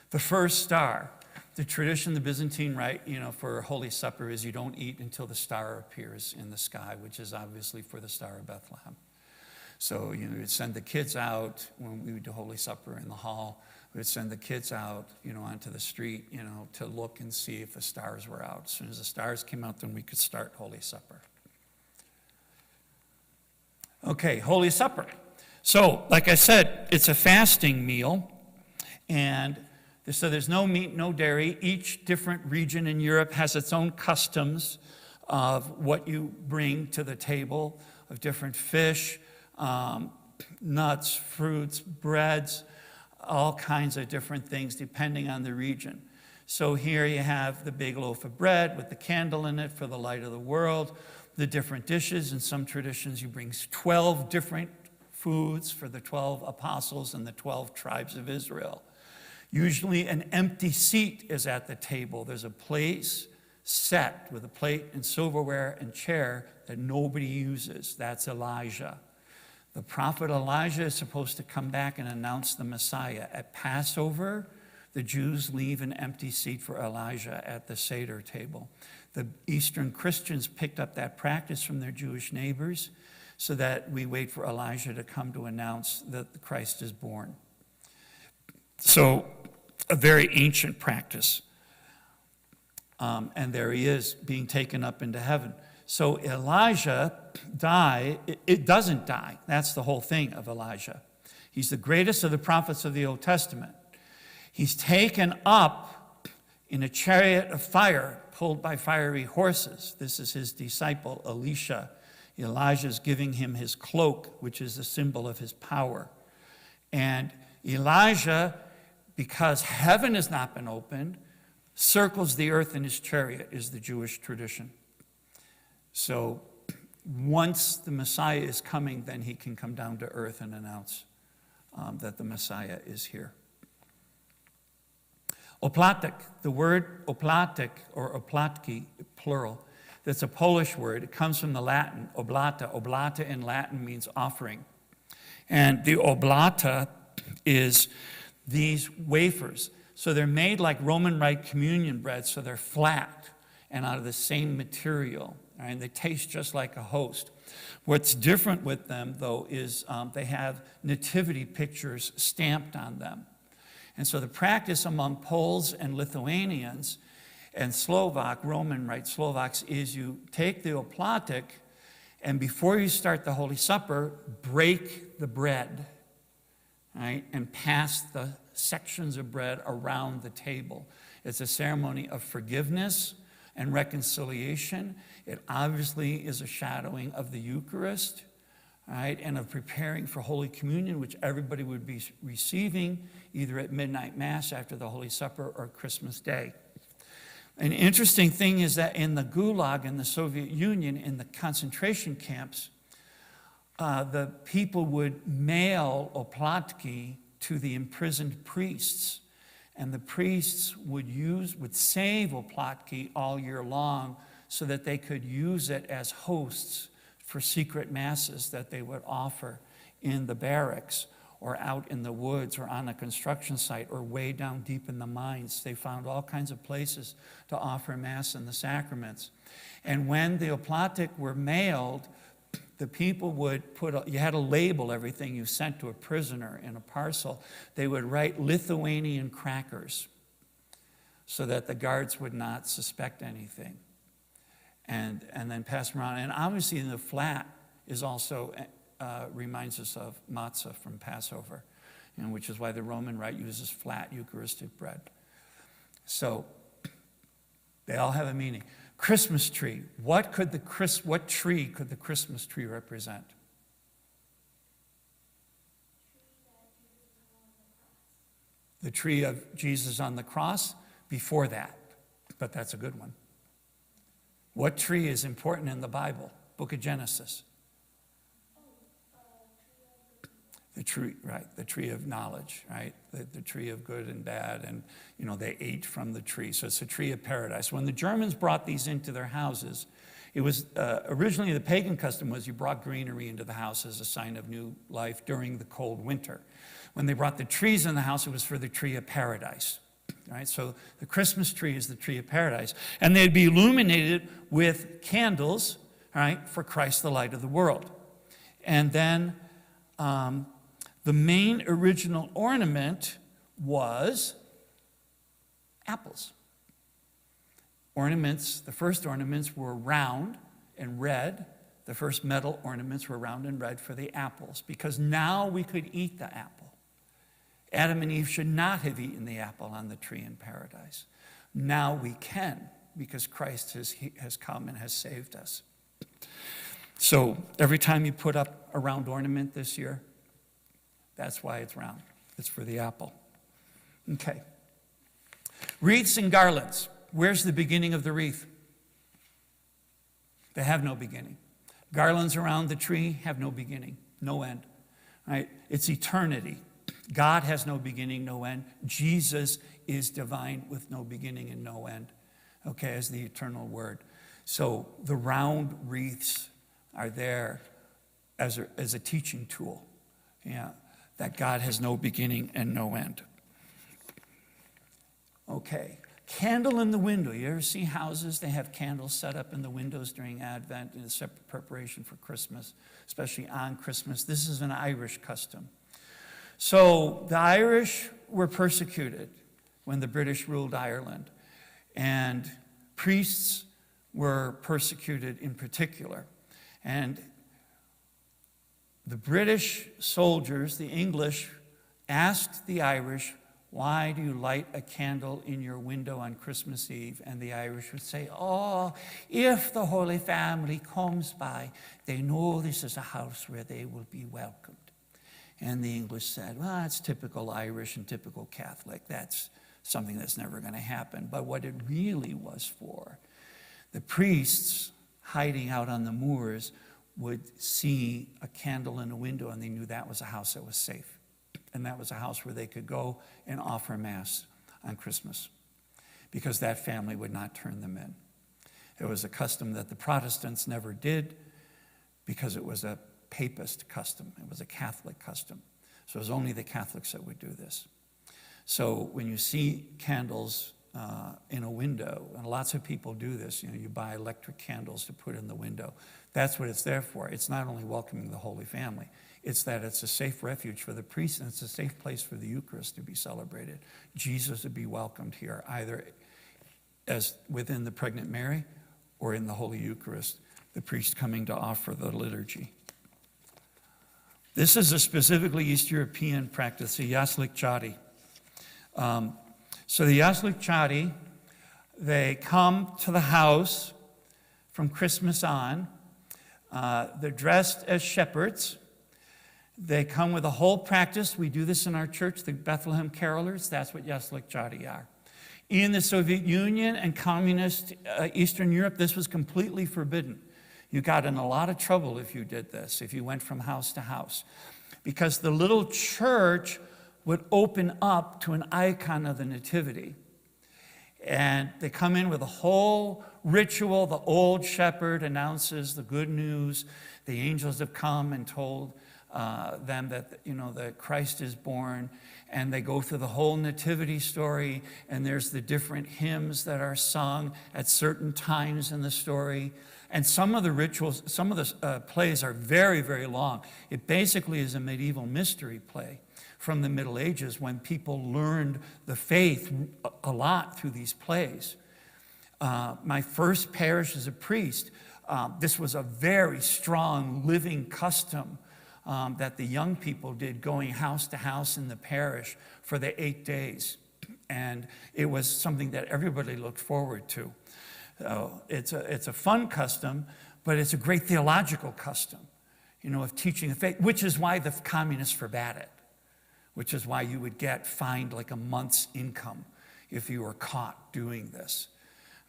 The first star. The tradition, the Byzantine rite, for Holy Supper is you don't eat until the star appears in the sky, which is obviously for the Star of Bethlehem. So, we'd send the kids out when we would do Holy Supper in the hall. We'd send the kids out, onto the street, to look and see if the stars were out. As soon as the stars came out, then we could start Holy Supper. Okay, Holy Supper. So, like I said, it's a fasting meal, and so there's no meat, no dairy. Each different region in Europe has its own customs of what you bring to the table, of different fish, nuts, fruits, breads, all kinds of different things depending on the region. So here you have the big loaf of bread with the candle in it for the light of the world, the different dishes. In some traditions, you bring 12 different foods for the 12 apostles and the 12 tribes of Israel. Usually an empty seat is at the table. There's a place set with a plate and silverware and chair that nobody uses. That's Elijah. The prophet Elijah is supposed to come back and announce the Messiah. At Passover, the Jews leave an empty seat for Elijah at the Seder table. The Eastern Christians picked up that practice from their Jewish neighbors so that we wait for Elijah to come to announce that Christ is born. So, a very ancient practice. And there he is being taken up into heaven. So Elijah it doesn't die. That's the whole thing of Elijah. He's the greatest of the prophets of the Old Testament. He's taken up in a chariot of fire pulled by fiery horses. This is his disciple, Elisha. Elijah's giving him his cloak, which is a symbol of his power. And Elijah, because heaven has not been opened, circles the earth in his chariot, is the Jewish tradition. So once the Messiah is coming, then he can come down to earth and announce that the Messiah is here. Oplatki, the word Oplatki or Oplatki, plural, that's a Polish word. It comes from the Latin, oblata. Oblata in Latin means offering. And the oblata is these wafers. So they're made like Roman Rite communion bread, so they're flat and out of the same material. And they taste just like a host. What's different with them, though, is they have nativity pictures stamped on them. And so the practice among Poles and Lithuanians and Slovak, Roman Rite Slovaks, is you take the Oplatki, and before you start the Holy Supper, break the bread, right, and pass the sections of bread around the table. It's a ceremony of forgiveness and reconciliation. It obviously is a shadowing of the Eucharist, right, and of preparing for Holy Communion, which everybody would be receiving either at midnight Mass after the Holy Supper or Christmas Day. An interesting thing is that in the Gulag in the Soviet Union, in the concentration camps, the people would mail Oplatki to the imprisoned priests. And the priests would save Oplatki all year long so that they could use it as hosts for secret masses that they would offer in the barracks or out in the woods or on a construction site or way down deep in the mines. They found all kinds of places to offer Mass and the sacraments. And when the Oplatki were mailed, the people would you had to label everything you sent to a prisoner in a parcel. They would write Lithuanian crackers so that the guards would not suspect anything. And then pass them around. And obviously the flat is also reminds us of matzah from Passover, which is why the Roman Rite uses flat Eucharistic bread. So they all have a meaning. Christmas tree. What tree could the Christmas tree represent? The tree of Jesus on the cross? Before that, but that's a good one. What tree is important in the Bible? Book of Genesis. The tree, right? The tree of knowledge, right? The tree of good and bad, and they ate from the tree. So it's a tree of paradise. When the Germans brought these into their houses, it was originally the pagan custom was you brought greenery into the house as a sign of new life during the cold winter. When they brought the trees in the house, it was for the tree of paradise. Right? So the Christmas tree is the tree of paradise. And they'd be illuminated with candles, right, for Christ, the light of the world. And then the main original ornament was apples. The first ornaments were round and red. The first metal ornaments were round and red for the apples, because now we could eat the apple. Adam and Eve should not have eaten the apple on the tree in paradise. Now we can, because Christ has come and has saved us. So every time you put up a round ornament this year, that's why it's round. It's for the apple. Okay. Wreaths and garlands. Where's the beginning of the wreath? They have no beginning. Garlands around the tree have no beginning, no end. Right? It's eternity. God has no beginning, no end. Jesus is divine with no beginning and no end, okay, as the eternal word. So the round wreaths are there as a teaching tool, that God has no beginning and no end. Okay, candle in the window. You ever see houses? They have candles set up in the windows during Advent in a separate preparation for Christmas, especially on Christmas. This is an Irish custom. So the Irish were persecuted when the British ruled Ireland, and priests were persecuted in particular. And the British soldiers, the English, asked the Irish, why do you light a candle in your window on Christmas Eve? And the Irish would say, oh, if the Holy Family comes by, they know this is a house where they will be welcomed. And the English said, well, that's typical Irish and typical Catholic. That's something that's never going to happen. But what it really was for, the priests hiding out on the moors would see a candle in a window, and they knew that was a house that was safe. And that was a house where they could go and offer Mass on Christmas, because that family would not turn them in. It was a custom that the Protestants never did, because it was a papist custom. It was a Catholic custom. So it was only the Catholics that would do this. So when you see candles in a window, and lots of people do this, you buy electric candles to put in the window. That's what it's there for. It's not only welcoming the Holy Family, it's that it's a safe refuge for the priests, and it's a safe place for the Eucharist to be celebrated. Jesus would be welcomed here, either as within the pregnant Mary or in the Holy Eucharist, the priest coming to offer the liturgy. This is a specifically East European practice, the Jaslikcari. So the Jaslikcari, they come to the house from Christmas on. They're dressed as shepherds. They come with a whole practice. We do this in our church, the Bethlehem Carolers. That's what Jaslikcari are. In the Soviet Union and communist Eastern Europe, this was completely forbidden. You got in a lot of trouble if you did this, if you went from house to house, because the little church would open up to an icon of the Nativity. And they come in with a whole ritual. The old shepherd announces the good news. The angels have come and told them that, that Christ is born. And they go through the whole nativity story. And there's the different hymns that are sung at certain times in the story. And some of the rituals, some of the plays are very, very long. It basically is a medieval mystery play from the Middle Ages, when people learned the faith a lot through these plays. My first parish as a priest, this was a very strong living custom that the young people did, going house to house in the parish for the 8 days. And it was something that everybody looked forward to. It's a fun custom, but it's a great theological custom, of teaching the faith, which is why the communists forbade it. Which is why you would get fined like a month's income if you were caught doing this,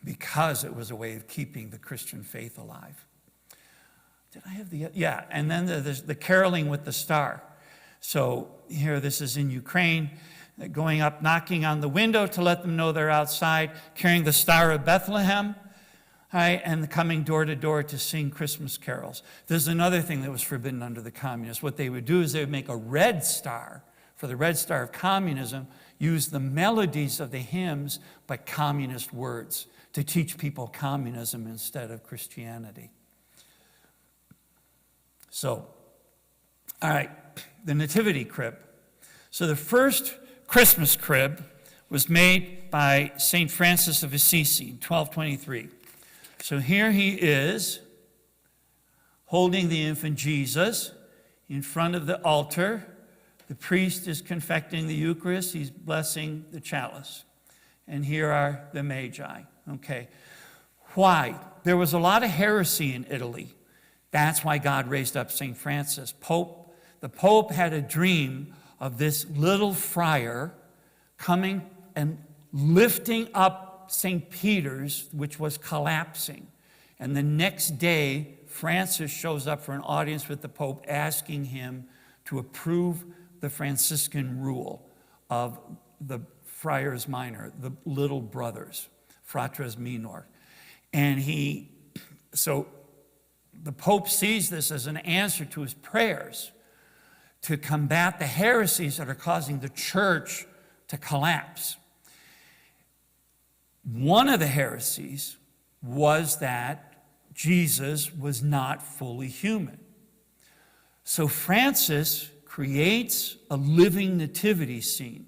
because it was a way of keeping the Christian faith alive. Did I have the... Yeah, and then there's the caroling with the star. So here, this is in Ukraine, going up, knocking on the window to let them know they're outside, carrying the Star of Bethlehem, right, and coming door to door to sing Christmas carols. There's another thing that was forbidden under the communists. What they would do is they would make a red star, for the Red Star of Communism, use the melodies of the hymns, but communist words, to teach people communism instead of Christianity. So, all right, the Nativity crib. So the first Christmas crib was made by St. Francis of Assisi in 1223. So here he is, holding the infant Jesus in front of the altar. The priest is confecting the Eucharist. He's blessing the chalice. And here are the Magi. Okay. Why? There was a lot of heresy in Italy. That's why God raised up St. Francis. The Pope had a dream of this little friar coming and lifting up St. Peter's, which was collapsing. And the next day, Francis shows up for an audience with the Pope, asking him to approve the Franciscan rule of the friars minor, the little brothers, fratres minor. And so the Pope sees this as an answer to his prayers to combat the heresies that are causing the church to collapse. One of the heresies was that Jesus was not fully human. So Francis creates a living nativity scene.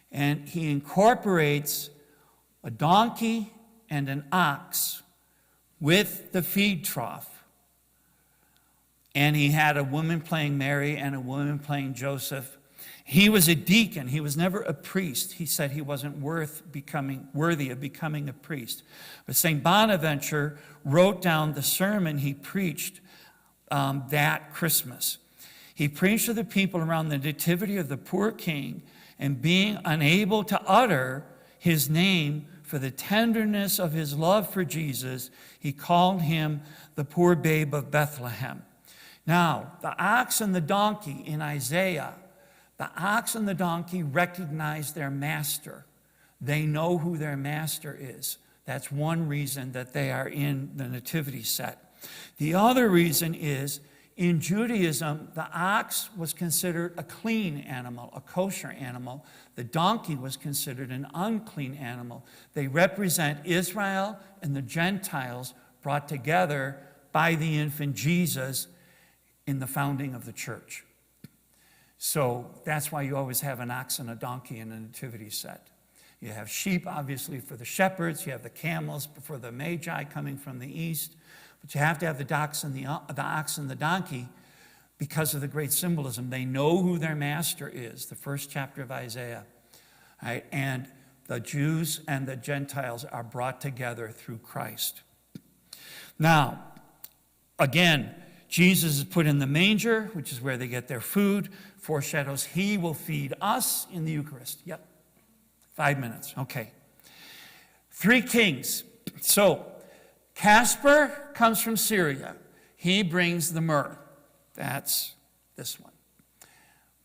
And he incorporates a donkey and an ox with the feed trough. and he had a woman playing Mary and a woman playing Joseph. He was a deacon. He was never a priest. He said he wasn't worthy of becoming a priest. But St. Bonaventure wrote down the sermon he preached that Christmas. He preached to the people around the nativity of the poor king, and being unable to utter his name for the tenderness of his love for Jesus, he called him the poor babe of Bethlehem. Now, the ox and the donkey in Isaiah, the ox and the donkey recognize their master. They know who their master is. That's one reason that they are in the nativity set. The other reason is, in Judaism, the ox was considered a clean animal, a kosher animal. The donkey was considered an unclean animal. They represent Israel and the Gentiles brought together by the infant Jesus in the founding of the church. So that's why you always have an ox and a donkey in a nativity set. You have sheep, obviously, for the shepherds. You have the camels for the magi coming from the east. But you have to have the ox and the donkey because of the great symbolism. They know who their master is, the first chapter of Isaiah. Right? And the Jews and the Gentiles are brought together through Christ. Now, again, Jesus is put in the manger, which is where they get their food. Foreshadows he will feed us in the Eucharist. Yep. 5 minutes. Okay. 3 kings. So, Casper comes from Syria. He brings the myrrh. That's this one.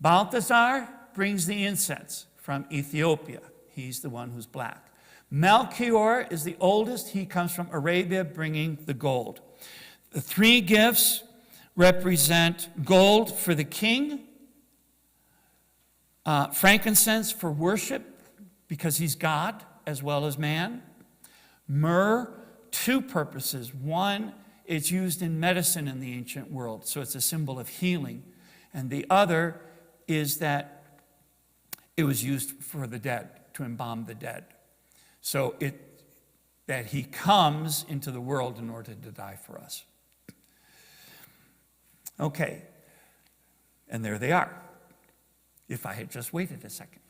Balthazar brings the incense from Ethiopia. He's the one who's black. Melchior is the oldest. He comes from Arabia, bringing the gold. The 3 gifts represent gold for the king, frankincense for worship, because he's God as well as man. Myrrh, 2 purposes. One, it's used in medicine in the ancient world, so it's a symbol of healing. And the other is that it was used for the dead, to embalm the dead. So that he comes into the world in order to die for us. Okay, and there they are. If I had just waited a second.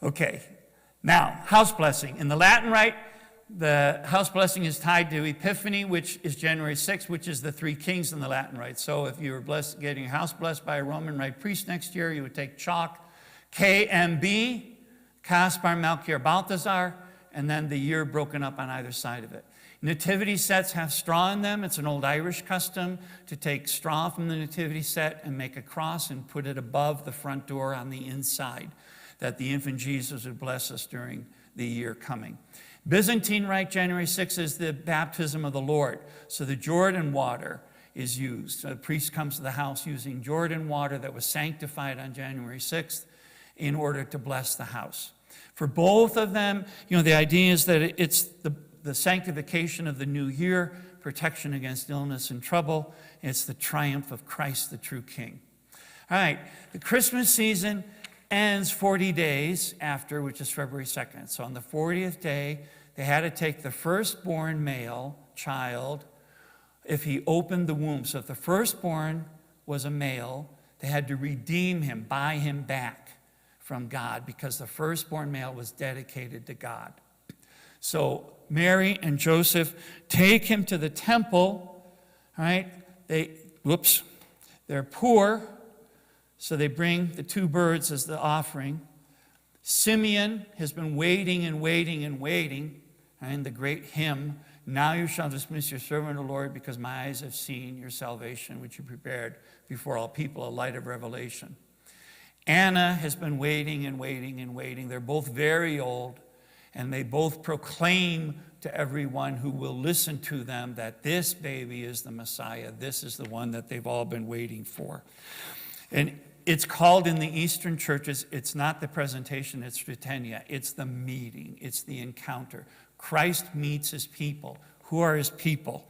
Okay, now, house blessing. In the Latin rite, the house blessing is tied to Epiphany, which is January 6th, which is the 3 kings in the Latin rite. So if you were getting your house blessed by a Roman rite priest next year, you would take chalk, KMB, Caspar, Melchior, Balthazar, and then the year broken up on either side of it. Nativity sets have straw in them. It's an old Irish custom to take straw from the nativity set and make a cross and put it above the front door on the inside, that the infant Jesus would bless us during the year coming. Byzantine rite, January 6th, is the baptism of the Lord. So the Jordan water is used. So the priest comes to the house using Jordan water that was sanctified on January 6th in order to bless the house. For both of them, the idea is that it's the sanctification of the new year, protection against illness and trouble. It's the triumph of Christ, the true King. All right, the Christmas season ends 40 days after, which is February 2nd. So on the 40th day, they had to take the firstborn male child if he opened the womb. So if the firstborn was a male, they had to redeem him, buy him back from God, because the firstborn male was dedicated to God. So Mary and Joseph take him to the temple, right? They're poor, so they bring the 2 birds as the offering. Simeon has been waiting and waiting and waiting, and the great hymn, "Now you shall dismiss your servant, O Lord, because my eyes have seen your salvation, which you prepared before all people, a light of revelation." Anna has been waiting and waiting and waiting. They're both very old, and they both proclaim to everyone who will listen to them that this baby is the Messiah. This is the one that they've all been waiting for. And it's called in the Eastern churches, it's not the presentation, it's Tritenia. It's the meeting, it's the encounter. Christ meets his people. Who are his people?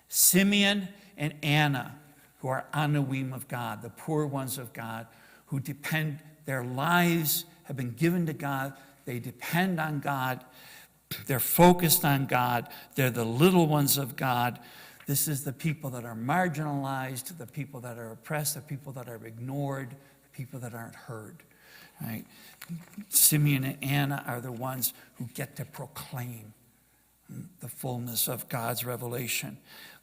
Simeon and Anna, who are Anawim of God, the poor ones of God, who depend, their lives have been given to God. They depend on God. They're focused on God. They're the little ones of God. This is the people that are marginalized, the people that are oppressed, the people that are ignored, the people that aren't heard. Right? Simeon and Anna are the ones who get to proclaim the fullness of God's revelation.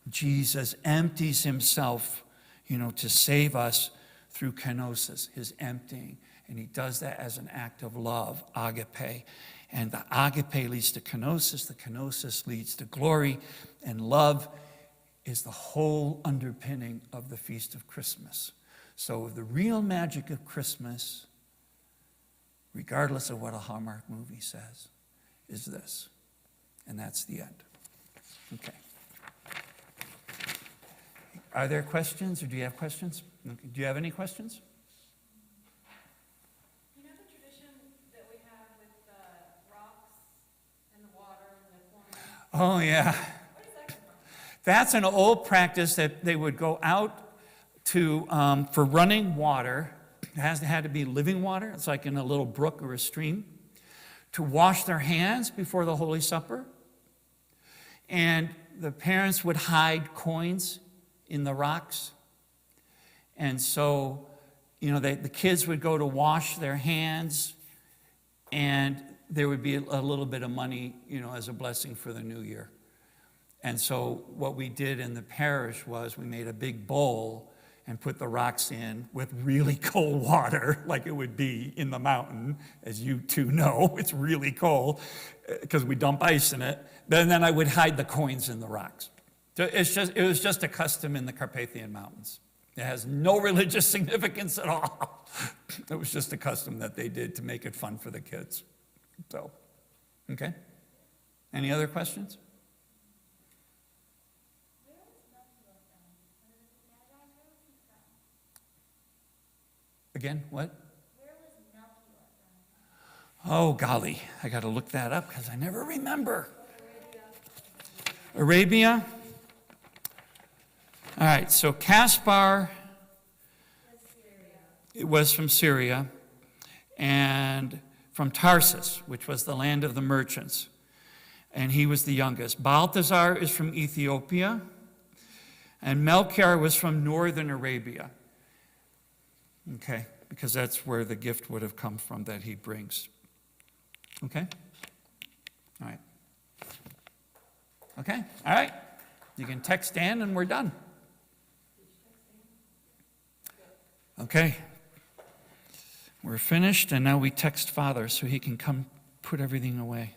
Jesus empties himself, to save us through kenosis, his emptying. And he does that as an act of love, agape. And the agape leads to kenosis. The kenosis leads to glory. And love is the whole underpinning of the Feast of Christmas. So the real magic of Christmas, regardless of what a Hallmark movie says, is this. And that's the end. Okay. Are there questions, or do you have questions? Do you have any questions? You know the tradition that we have with the rocks and the water and the corn? Oh, yeah. Where does that come from? That's an old practice that they would go out to for running water. It had to be living water. It's like in a little brook or a stream. To wash their hands before the Holy Supper. And the parents would hide coins in the rocks. And so, the kids would go to wash their hands, and there would be a little bit of money, as a blessing for the new year. And so what we did in the parish was we made a big bowl and put the rocks in with really cold water, like it would be in the mountain. As you two know, it's really cold because we dump ice in it. But then I would hide the coins in the rocks. So it was just a custom in the Carpathian Mountains. It has no religious significance at all. It was just a custom that they did to make it fun for the kids. So, okay. Any other questions? Again, what? Where was Immaculate from? Oh, golly. I got to look that up because I never remember. Arabia? All right, so Caspar, it was from Syria, and from Tarsus, which was the land of the merchants, and he was the youngest. Balthazar is from Ethiopia, and Melchior was from northern Arabia. Okay, because that's where the gift would have come from that he brings. Okay? All right. Okay, all right. You can text Dan and we're done. Okay. We're finished, and now we text Father so he can come put everything away.